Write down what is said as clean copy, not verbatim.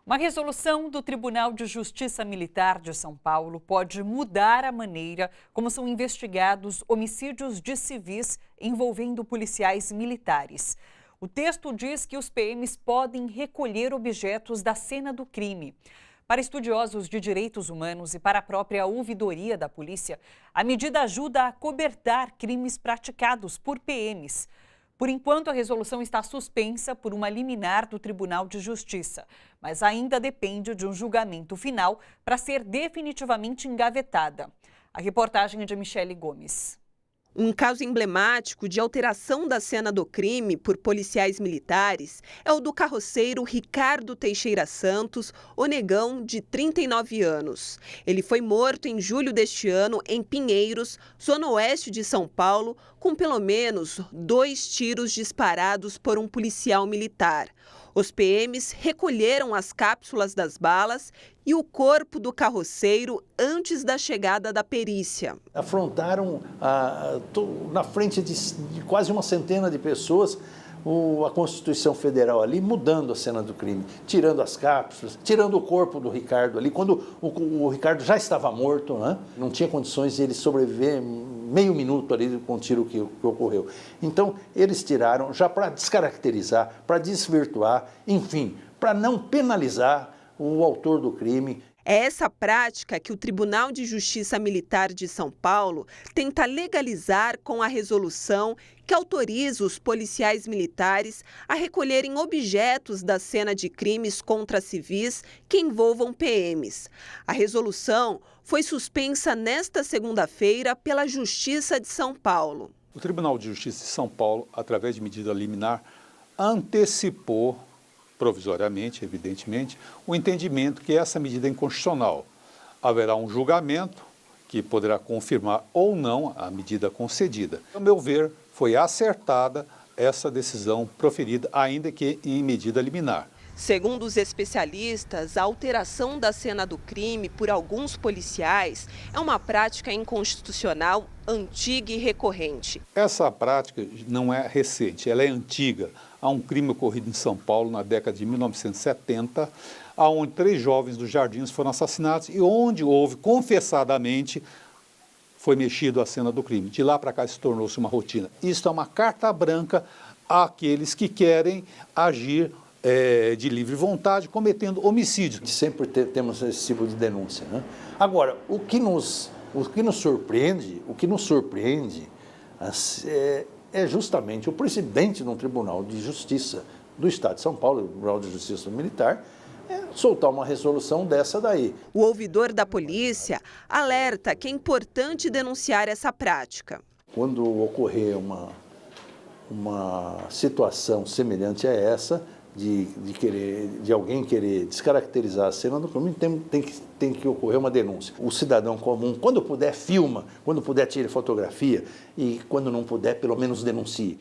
Uma resolução do Tribunal de Justiça Militar de São Paulo pode mudar a maneira como são investigados homicídios de civis envolvendo policiais militares. O texto diz que os PMs podem recolher objetos da cena do crime. Para estudiosos de direitos humanos e para a própria ouvidoria da polícia, a medida ajuda a acobertar crimes praticados por PMs. Por enquanto, a resolução está suspensa por uma liminar do Tribunal de Justiça, mas ainda depende de um julgamento final para ser definitivamente engavetada. A reportagem é de Michele Gomes. Um caso emblemático de alteração da cena do crime por policiais militares é o do carroceiro Ricardo Teixeira Santos, o Negão, de 39 anos. Ele foi morto em julho deste ano em Pinheiros, zona oeste de São Paulo, com pelo menos 2 tiros disparados por um policial militar. Os PMs recolheram as cápsulas das balas e o corpo do carroceiro antes da chegada da perícia. Afrontaram na frente de quase uma centena de pessoas a Constituição Federal ali, mudando a cena do crime, tirando as cápsulas, tirando o corpo do Ricardo ali, quando o Ricardo já estava morto, né? Não tinha condições de ele sobreviver meio minuto ali com o tiro que ocorreu. Então, eles tiraram já para descaracterizar, para desvirtuar, enfim, para não penalizar o autor do crime. É essa prática que o Tribunal de Justiça Militar de São Paulo tenta legalizar com a resolução que autoriza os policiais militares a recolherem objetos da cena de crimes contra civis que envolvam PMs. A resolução foi suspensa nesta segunda-feira pela Justiça de São Paulo. O Tribunal de Justiça de São Paulo, através de medida liminar, antecipou provisoriamente, evidentemente, o entendimento que essa medida é inconstitucional. Haverá um julgamento que poderá confirmar ou não a medida concedida. Ao meu ver, foi acertada essa decisão proferida, ainda que em medida liminar. Segundo os especialistas, a alteração da cena do crime por alguns policiais é uma prática inconstitucional antiga e recorrente. Essa prática não é recente, ela é antiga. Há um crime ocorrido em São Paulo na década de 1970, onde 3 jovens dos Jardins foram assassinados e onde houve, confessadamente, foi mexido a cena do crime. De lá para cá, isso tornou-se uma rotina. Isso é uma carta branca àqueles que querem agir de livre vontade, cometendo homicídio. Sempre temos esse tipo de denúncia, né? Agora, o que nos surpreende é justamente o presidente do Tribunal de Justiça do Estado de São Paulo, o Tribunal de Justiça Militar, soltar uma resolução dessa daí. O ouvidor da polícia alerta que é importante denunciar essa prática. Quando ocorrer uma situação semelhante a essa, de alguém querer descaracterizar a cena do crime, tem que ocorrer uma denúncia. O cidadão comum, quando puder, filma, quando puder, tire fotografia e quando não puder, pelo menos denuncie.